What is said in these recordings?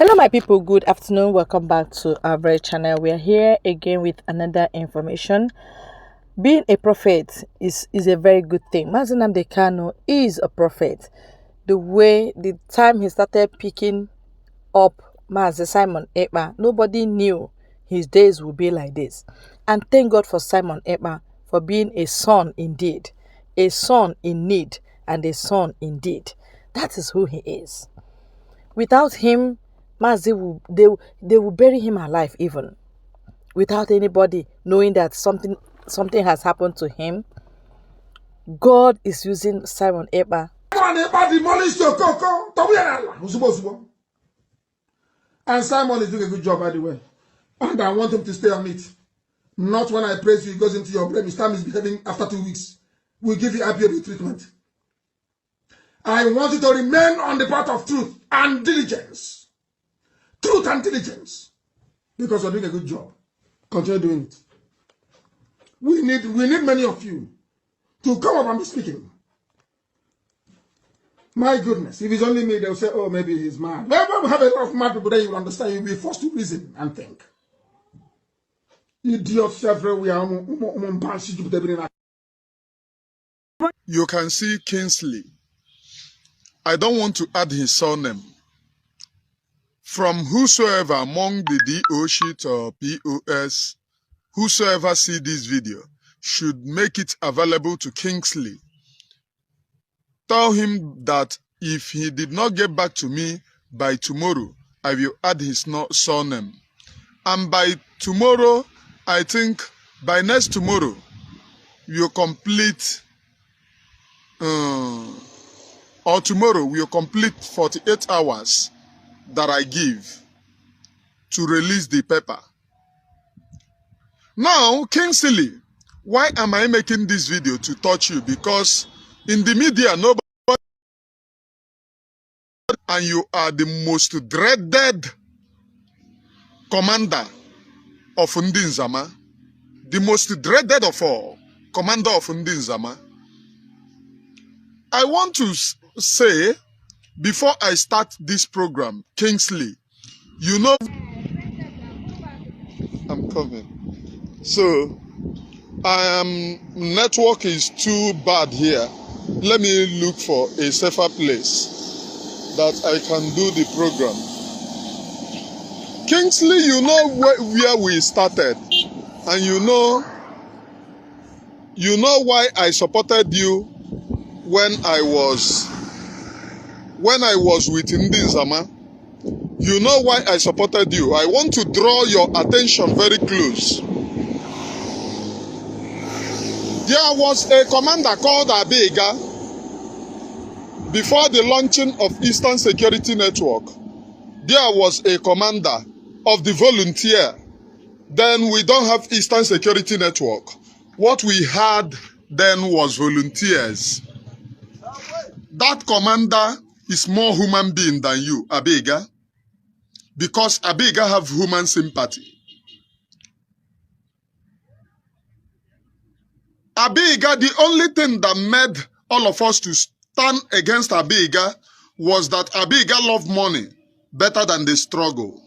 Hello my people, good afternoon, welcome back to our very channel. We are here again with another information. Being a prophet is a very good thing. Mazi Nnamdi Kanu is a prophet. The time he started picking up Mazi Simon Ekpa, nobody knew his days would be like this. And thank God for Simon Ekpa for being a son indeed, a son in need and a son indeed. That is who he is. Without him, Mazi they will bury him alive even. Without anybody knowing that something has happened to him. God is using Simon Ekpa. And Simon is doing a good job, by the way. And I want him to stay on it. Not when I praise you, it goes into your brain. His time is behaving after 2 weeks. We'll give you IPOB treatment. I want you to remain on the path of truth and diligence. Truth and diligence. Because you're doing a good job. Continue doing it. We need many of you to come up and be speaking. My goodness, if it's only me, they'll say, oh, maybe he's mad. But when we have a lot of mad people, then you will understand. You'll be forced to reason and think. Idiots everywhere. You can see Kingsley. I don't want to add his surname. From whosoever among the DO sheet or POS, whosoever see this video should make it available to Kingsley. Tell him that if he did not get back to me by tomorrow, I will add his surname. And by tomorrow, I think by next tomorrow, we'll complete, or tomorrow we'll complete 48 hours that I give to release the paper. Now, Kingsley, why am I making this video to touch you? Because in the media, nobody, and you are the most dreaded commander of Ndinzama, the most dreaded of all, commander of Ndinzama. I want to say, before I start this program, Kingsley, you know, I'm coming. So, network is too bad here. Let me look for a safer place that I can do the program. Kingsley, you know where we started, and you know why I supported you when I was with Ndinzama. You know why I supported you. I want to draw your attention very close. There was a commander called Abega before the launching of Eastern Security Network. There was a commander of the volunteer. Then we don't have Eastern Security Network. What we had then was volunteers. That commander is more human being than you, Abega, because Abega have human sympathy. Abega, the only thing that made all of us to stand against Abega was that Abega loved money better than the struggle.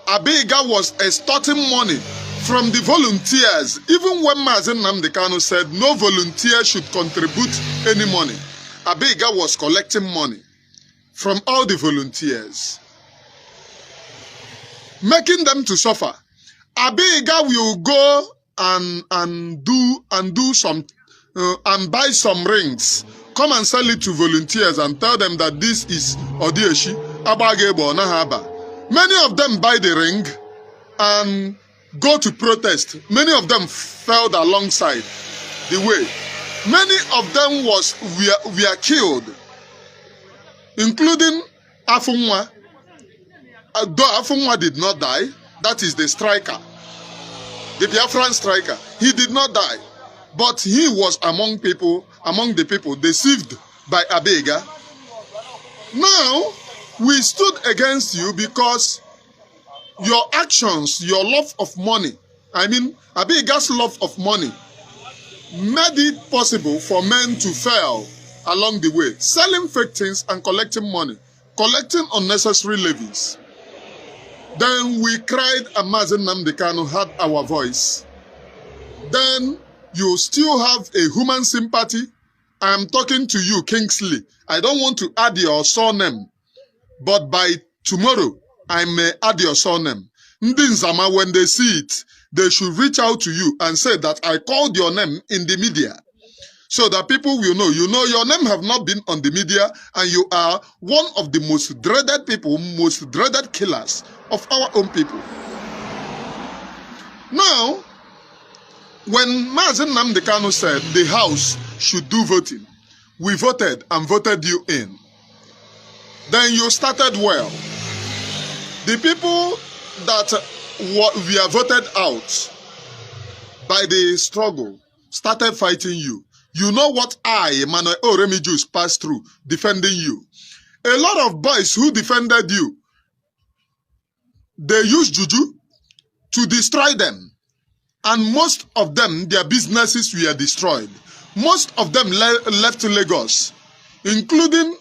Abega was extorting money from the volunteers. Even when Mazi Nnamdi Kanu said no volunteer should contribute any money, Abega was collecting money from all the volunteers, making them to suffer. Abega will go and do some and buy some rings, come and sell it to volunteers and tell them that this is Odieshi, Abagebo, Nahaba. Many of them buy the ring and go to protest. Many of them fell alongside the way. Many of them were killed, including Afunwa. Though Afunwa did not die, that is the striker, the Biafran striker. He did not die, but he was among the people deceived by Abega. Now, we stood against you because your actions, your love of money, Abega's love of money, made it possible for men to fail along the way, selling fake things and collecting money collecting unnecessary levies. Then we cried and Mazi Nnamdi Kanu had our voice. Then you still have a human sympathy. I am talking to you, Kingsley. I don't want to add your surname, but by tomorrow, I may add your surname. Ndi Nzama, when they see it, they should reach out to you and say that I called your name in the media, so that people will know. You know, your name have not been on the media, and you are one of the most dreaded people, most dreaded killers of our own people. Now, when Mazi Nnamdi Kanu said the House should do voting, we voted and voted you in. Then you started well. The people that were voted out by the struggle started fighting you. You know what I, Emmanuel Oremijus, passed through defending you. A lot of boys who defended you, they used juju to destroy them. And most of them, their businesses were destroyed. Most of them left Lagos, including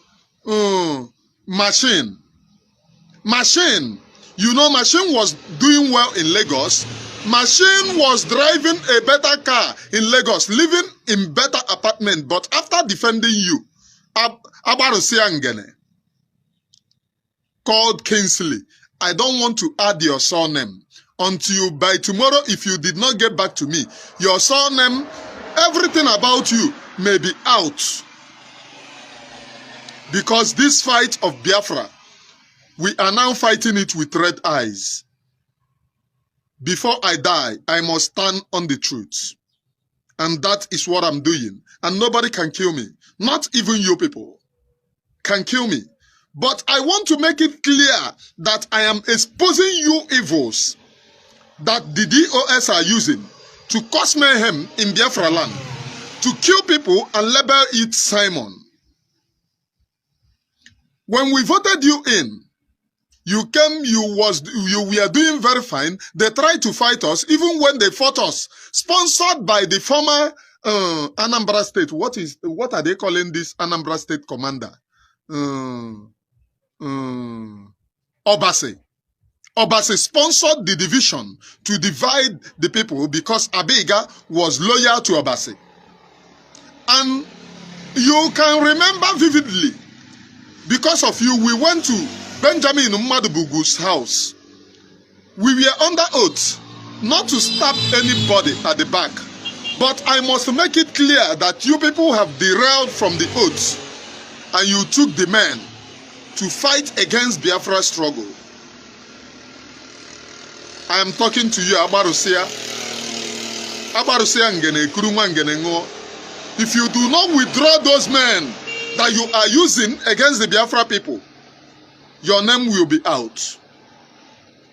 Machine. Machine, you know, Machine was doing well in Lagos. Machine was driving a better car in Lagos, living in better apartment. But after defending you, Abarusiangene called Kingsley, I don't want to add your surname until by tomorrow, if you did not get back to me, your surname, everything about you may be out. Because this fight of Biafra, we are now fighting it with red eyes. Before I die, I must stand on the truth. And that is what I'm doing. And nobody can kill me. Not even you people can kill me. But I want to make it clear that I am exposing you evils that the DOS are using to cause mayhem in Biafra land, to kill people and label it Simon. When we voted you in, you came, you were doing very fine. They tried to fight us, even when they fought us. Sponsored by the former Anambra State. What are they calling this Anambra State commander? Obase. Obase sponsored the division to divide the people because Abega was loyal to Obase. And you can remember vividly, because of you, we went to Benjamin Mmadubugu's house. We were under oath not to stab anybody at the back. But I must make it clear that you people have derailed from the oath and you took the men to fight against Biafra's struggle. I am talking to you, Abarusia. Abarusia ngene, kuruma ngene ngo. If you do not withdraw those men that you are using against the Biafra people, your name will be out.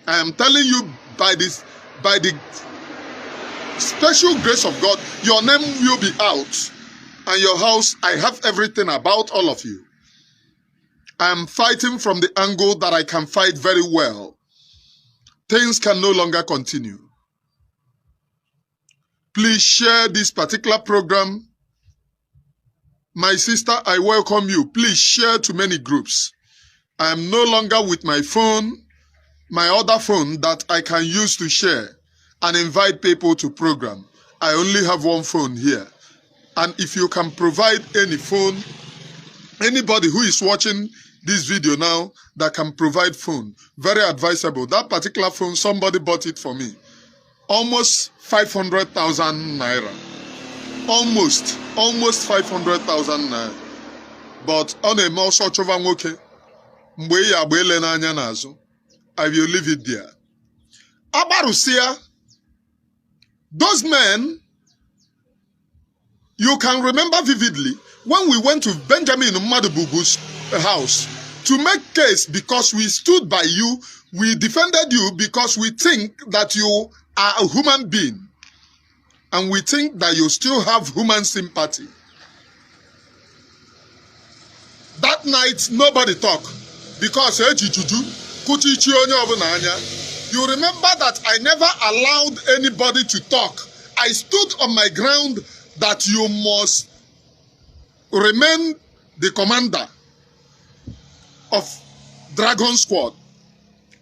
I am telling you by the special grace of God, your name will be out. And your house, I have everything about all of you. I am fighting from the angle that I can fight very well. Things can no longer continue. Please share this particular program. My sister, I welcome you. Please share to many groups. I am no longer with my phone, my other phone that I can use to share and invite people to program. I only have one phone here. And if you can provide any phone, anybody who is watching this video now that can provide phone, very advisable. That particular phone, somebody bought it for me. Almost 500,000 naira. Almost 500,000 naira. But on a more such of an okay, I will leave it there. Abarusia, those men, you can remember vividly when we went to Benjamin Mmadubugu's house to make case because we stood by you, we defended you because we think that you are a human being and we think that you still have human sympathy. That night, nobody talked because you remember that I never allowed anybody to talk. I stood on my ground that you must remain the commander of Dragon Squad.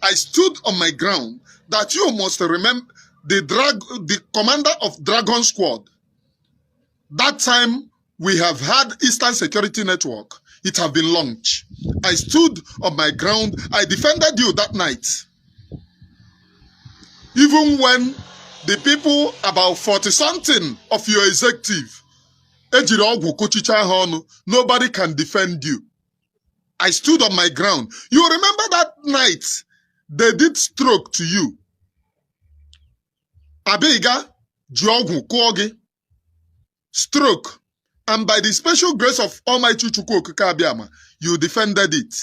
I stood on my ground that you must remember the commander of Dragon Squad. That time we have had Eastern Security Network. It have been launched. I stood on my ground. I defended you that night. Even when the people, about 40-something of your executive, nobody can defend you. I stood on my ground. You remember that night they did stroke to you. Abega, Jogwu, Kogi, stroke. And by the special grace of Almighty Chukwu, you defended it.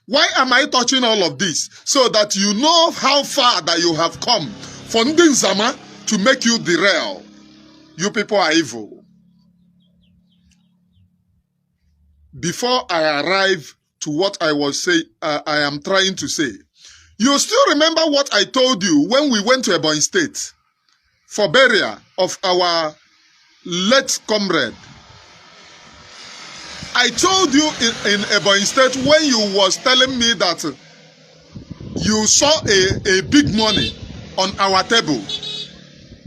Why am I touching all of this? So that you know how far that you have come for Ndinzama to make you derail. You people are evil. Before I arrive to what I am trying to say, you still remember what I told you when we went to Ebonyi State for burial of our late comrade. I told you in Ebonyi State when you was telling me that you saw a big money on our table.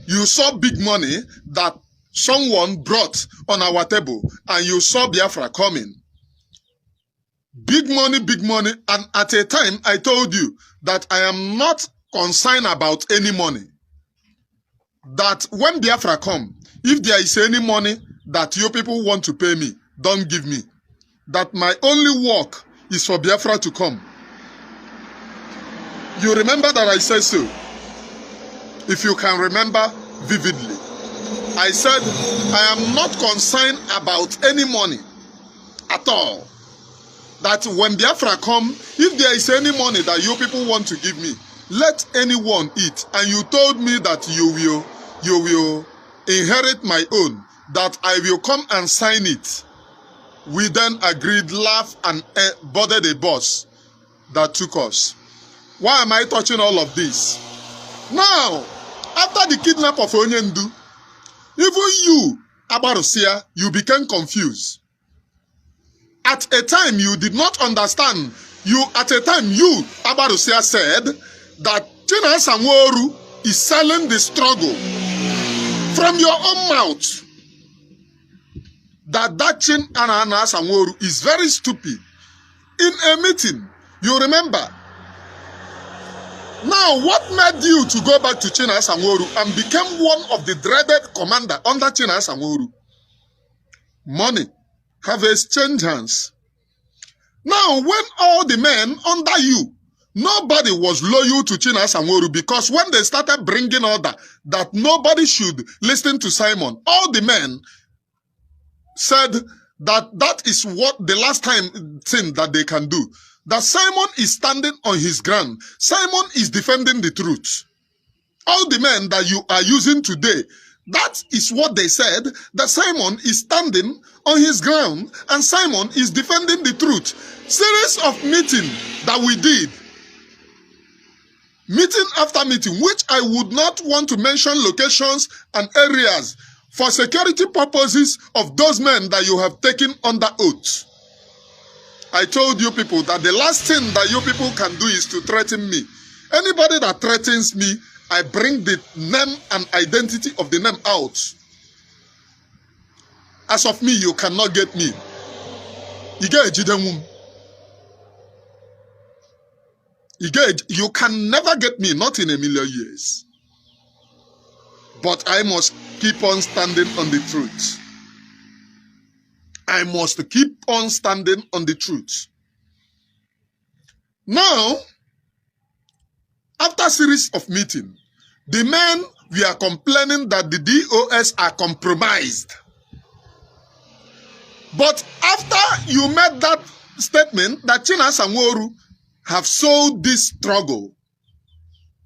You saw big money that someone brought on our table and you saw Biafra coming. Big money, and at a time I told you that I am not concerned about any money. That when Biafra come, if there is any money that you people want to pay me, don't give me. That my only work is for Biafra to come. You remember that I said so? If you can remember vividly. I said, I am not concerned about any money at all. That when Biafra come, if there is any money that you people want to give me, let anyone eat. And you told me that you will inherit my own, that I will come and sign it. We then agreed, laughed, and boarded a bus that took us. Why am I touching all of this? Now, after the kidnap of Onyendu, even you, Abarusia, you became confused. At a time, you did not understand. At a time, you, Abarusia, said that China Sanworu is selling the struggle from your own mouth. That Chin Anana Sanworu is very stupid. In a meeting, you remember. Now, what made you to go back to China Sanworu and become one of the dreaded commander under China Sanworu? Money have exchanged hands. Now, when all the men under you, nobody was loyal to China Sanworu, because when they started bringing order that nobody should listen to Simon, all the men said that is what the last time thing that they can do. That Simon is standing on his ground. Simon is defending the truth. All the men that you are using today, that is what they said, that Simon is standing on his ground and Simon is defending the truth. Series of meeting that we did. Meeting after meeting, which I would not want to mention locations and areas for security purposes of those men that you have taken under oath. I told you people that the last thing that you people can do is to threaten me. Anybody that threatens me, I bring the name and identity of the name out. As of me, you cannot get me. You can never get me, not in a million years. But I must keep on standing on the truth. I must keep on standing on the truth. Now, after a series of meetings, the men were complaining that the DOS are compromised. But after you made that statement that China Sanworu have sold this struggle,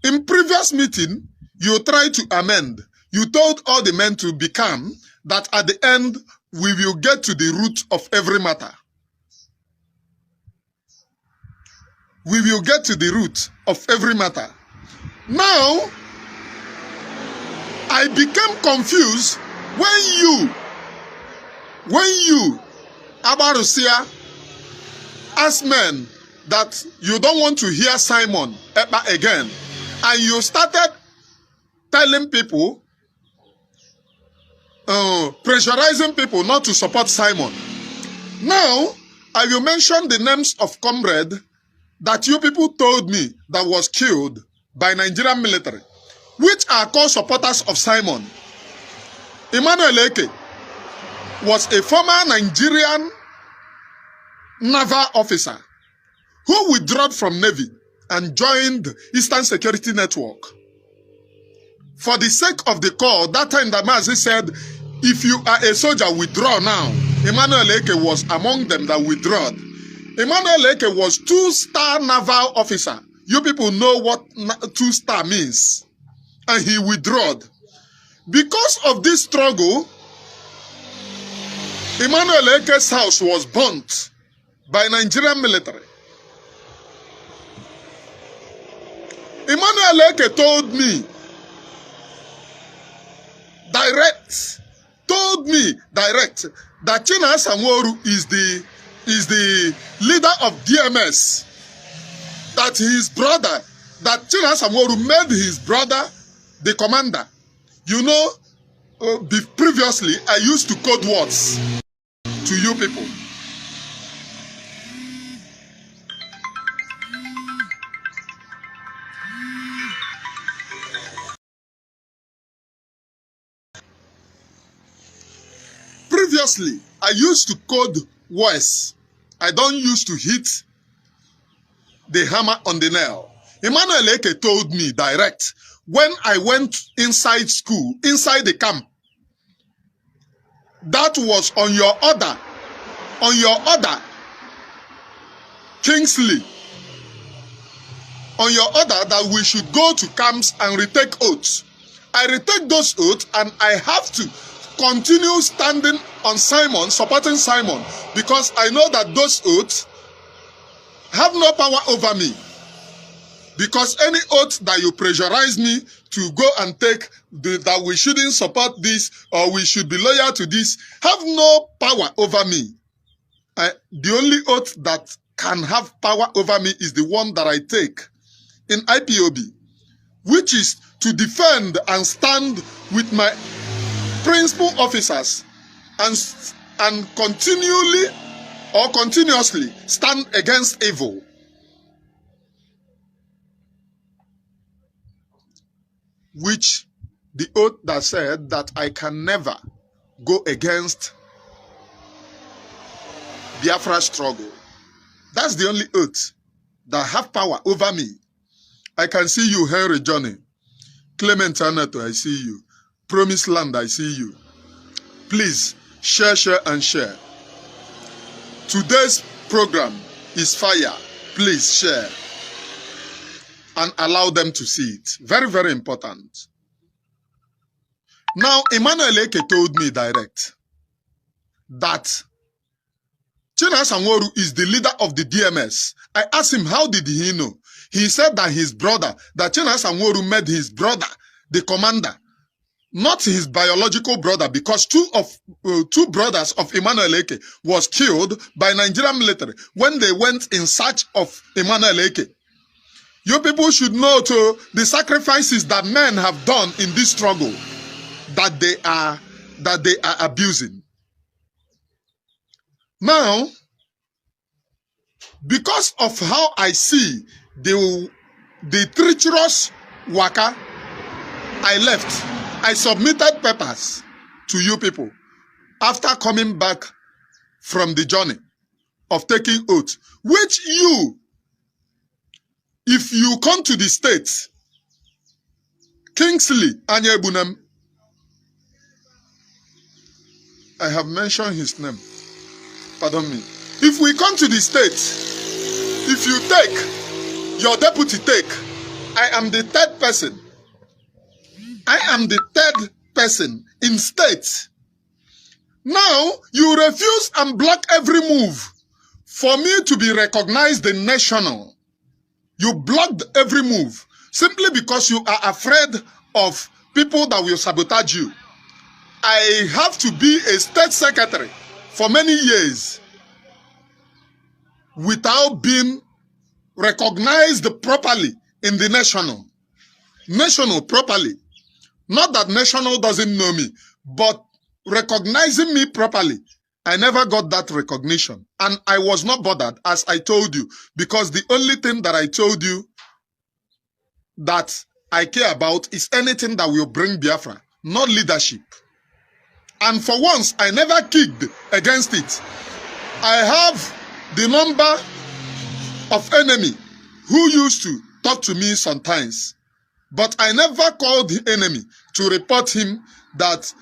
in previous meeting, you tried to amend. You told all the men to become that at the end, we will get to the root of every matter. We will get to the root of every matter. Now, I became confused when you, Abarusia, asked men that you don't want to hear Simon Ekpa again, and you started telling people, pressurizing people not to support Simon. Now, I will mention the names of comrade that you people told me that was killed by Nigerian military, which are called supporters of Simon. Emmanuel Eke was a former Nigerian naval officer who withdrew from Navy and joined Eastern Security Network. For the sake of the call, that time the Mazi said, if you are a soldier, withdraw now. Emmanuel Eke was among them that withdrew. Emmanuel Eke was 2-star naval officer. You people know what 2-star means. And he withdrew. Because of this struggle, Emmanuel Eke's house was burnt by Nigerian military. Emmanuel Eke told me direct that China Sanwo-Oru is the leader of DMS. That his brother, that China Sanwo-Oru made his brother the commander. You know, previously I used to code words to you people. Previously, I used to code words. I don't used to hit the hammer on the nail. Emmanuel Eke told me direct when I went inside school, inside the camp. That was on your order, Kingsley. On your order that we should go to camps and retake oaths. I retake those oaths and I have to continue standing on Simon, supporting Simon, because I know that those oaths have no power over me. Because any oath that you pressurize me to go and take, that we shouldn't support this or we should be loyal to this, have no power over me. The only oath that can have power over me is the one that I take in IPOB, which is to defend and stand with my principal officers and continually or continuously stand against evil. Which the oath that said that I can never go against Biafra struggle. That's the only oath that have power over me. I can see you, Henry Johnny. Clement Anato, I see you. Promised Land, I see you. Please share, and share. Today's program is fire. Please share and allow them to see it. Very, very important. Now, Emmanuel Eke told me direct that China Sanwo-Oru is the leader of the DMS. I asked him, how did he know? He said that his brother, that China Sanwo-Oru made his brother the commander, not his biological brother, because two brothers of Emmanuel Eke was killed by Nigerian military when they went in search of Emmanuel Eke. You people should know too the sacrifices that men have done in this struggle that they are abusing. Now, because of how I see the treacherous waka, I left. I submitted papers to you people after coming back from the journey of taking oath, which you, if you come to the States, Kingsley Anyebunam, I have mentioned his name, pardon me. If we come to the States, if you take, your deputy take, I am the third person. I am the third person in States. Now, you refuse and block every move for me to be recognized the national. You blocked every move simply because you are afraid of people that will sabotage you. I have to be a state secretary for many years without being recognized properly in the national. National properly. Not that national doesn't know me, but recognizing me properly, I never got that recognition. And I was not bothered, as I told you, because the only thing that I told you that I care about is anything that will bring Biafra, not leadership. And for once, I never kicked against it. I have the number of enemy who used to talk to me sometimes, but I never called the enemy to report him that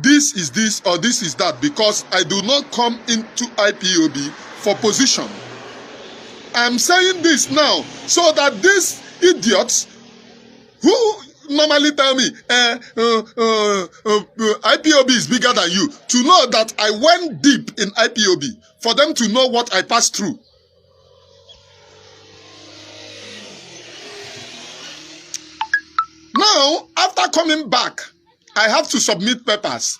this is this or this is that, because I do not come into IPOB for position. I'm saying this now so that these idiots who normally tell me IPOB is bigger than you, to know that I went deep in IPOB, for them to know what I passed through. Now, after coming back, I have to submit papers.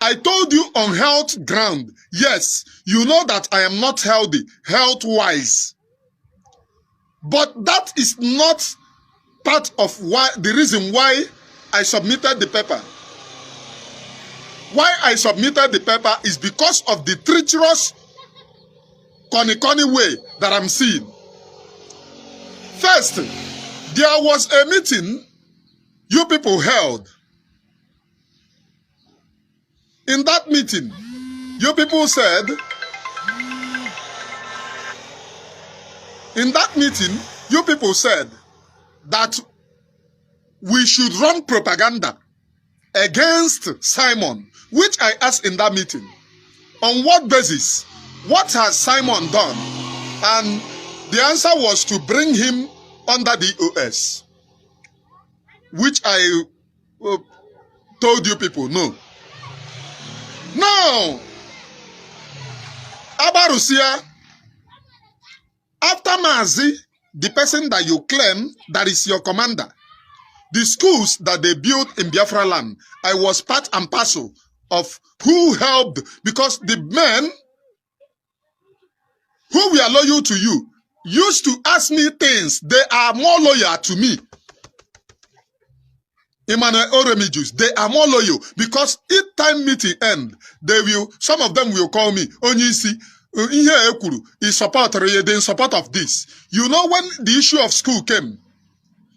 I told you on health ground, yes, you know that I am not healthy, health-wise. But that is not part of the reason why I submitted the paper. Why I submitted the paper is because of the treacherous, corny way that I'm seeing. First, there was a meeting you people held. In that meeting, you people said, that we should run propaganda against Simon, which I asked in that meeting. On what basis? What has Simon done? And the answer was to bring him under the OS, which I told you people no. Now, Abarusia, after Mazi, the person that you claim that is your commander, the schools that they built in Biafra land, I was part and parcel of who helped, because the men who were loyal to you used to ask me things. They are more loyal to me. Emmanuel Oremijus, they are more loyal, because each time meeting end, some of them will call me, Onyisi, is in support of this. You know, when the issue of school came,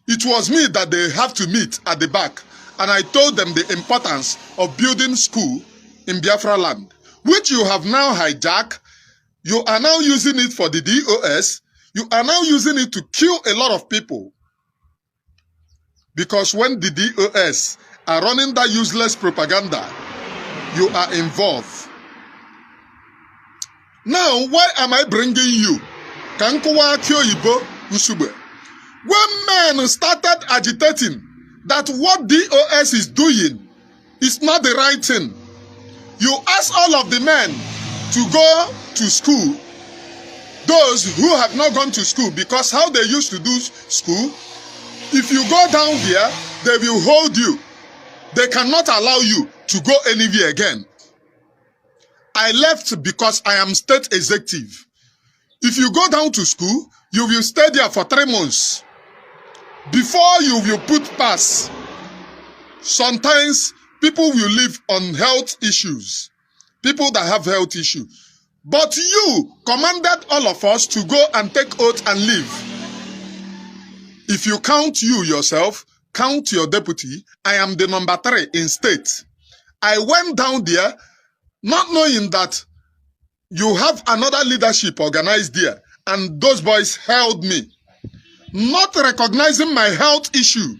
it was me that they have to meet at the back. And I told them the importance of building school in Biafra land, which you have now hijacked. You are now using it for the DOS. You are now using it to kill a lot of people. Because when the DOS are running that useless propaganda, you are involved. Now, why am I bringing you? When men started agitating that what DOS is doing is not the right thing, you ask all of the men to go to school, those who have not gone to school, because how they used to do school, if you go down there, they will hold you. They cannot allow you to go anywhere again. I left because I am state executive. If you go down to school, you will stay there for 3 months before you will put pass. Sometimes people will live on health issues, people that have health issues. But you commanded all of us to go and take oath and leave. If you count you yourself, count your deputy, I am the number 3 in state. I went down there not knowing that you have another leadership organized there, and those boys held me, not recognizing my health issue.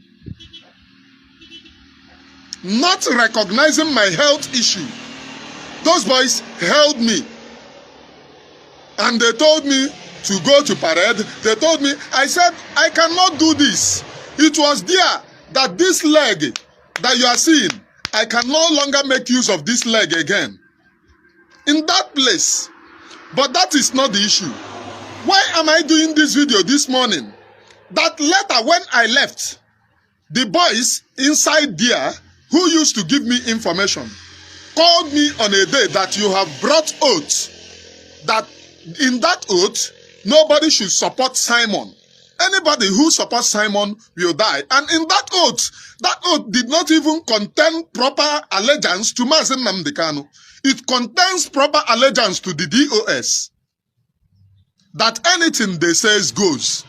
Not recognizing my health issue. Those boys held me. And they told me to go to parade. They told me, I said, I cannot do this. It was there that this leg that you are seeing, I can no longer make use of this leg again. In that place. But that is not the issue. Why am I doing this video this morning? That later when I left, the boys inside there who used to give me information called me on a day that you have brought oath. That in that oath, nobody should support Simon. Anybody who supports Simon will die. And in that oath did not even contain proper allegiance to Mazen Nnamdi Kanu. It contains proper allegiance to the DOS. That anything they say goes.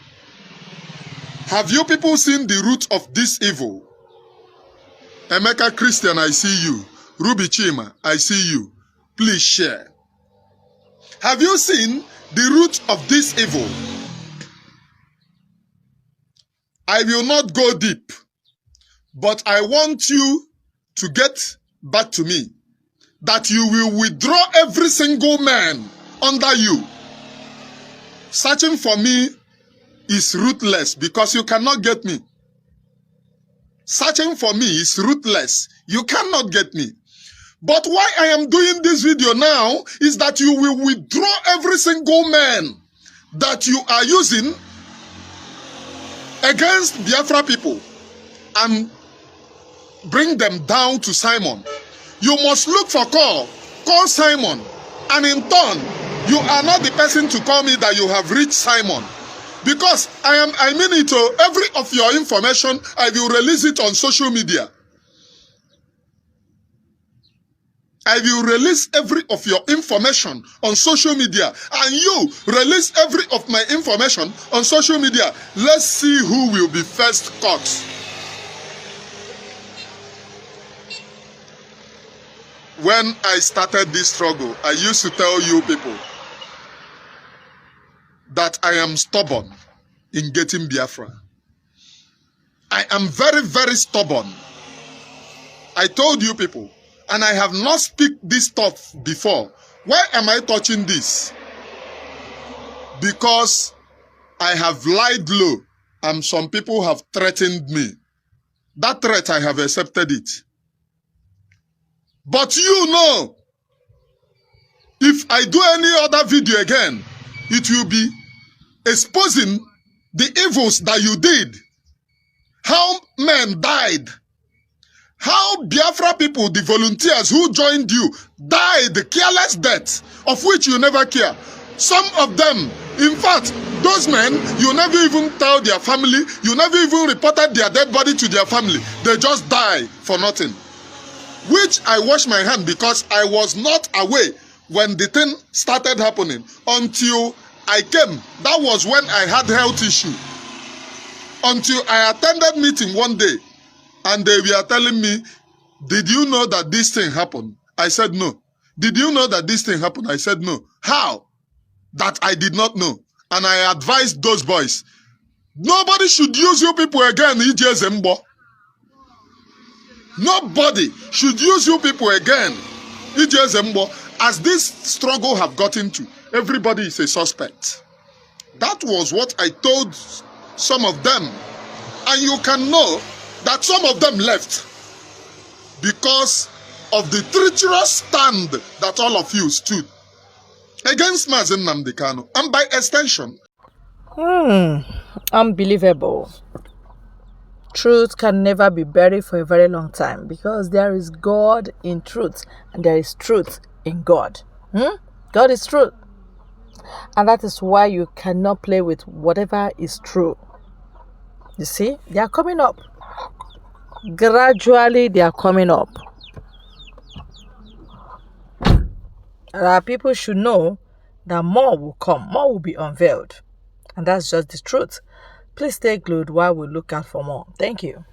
Have you people seen the root of this evil? Emeka Christian, I see you. Ruby Chima, I see you. Please share. Have you seen the root of this evil? I will not go deep, but I want you to get back to me that you will withdraw every single man under you. Searching for me is ruthless because you cannot get me. Searching for me is ruthless. You cannot get me. But why I am doing this video now is that you will withdraw every single man that you are using against Biafra people and bring them down to Simon. You must look for call Simon, and in turn, you are not the person to call me that you have reached Simon. Because I mean it, every of your information, I will release it on social media. I will release every of your information on social media, and you release every of my information on social media. Let's see who will be first caught. When I started this struggle, I used to tell you people that I am stubborn in getting Biafra. I am very, very stubborn. I told you people. And I have not speak this stuff before. Why am I touching this? Because I have lied low and some people have threatened me. That threat, I have accepted it. But you know, if I do any other video again, it will be exposing the evils that you did. How men died. How Biafra people, the volunteers who joined you, died the careless death of which you never care. Some of them, in fact, those men, you never even tell their family, you never even reported their dead body to their family. They just die for nothing. Which I wash my hand because I was not away when the thing started happening until I came. That was when I had health issue. Until I attended meeting one day. And they were telling me, did you know that this thing happened? I said no. Did you know that this thing happened? I said no. How? That I did not know. And I advised those boys, nobody should use you people again, EJ Zembo. Nobody should use you people again, EJ Zembo. As this struggle have gotten to, everybody is a suspect. That was what I told some of them. And you can know that some of them left because of the treacherous stand that all of you stood against Mazen Nnamdi Kanu, and by extension. Unbelievable. Truth can never be buried for a very long time because there is God in truth and there is truth in God. God is truth. And that is why you cannot play with whatever is true. You see, they are coming up. Gradually, they are coming up. Our people should know that more will come, more will be unveiled. And that's just the truth. Please stay glued while we look out for more. Thank you.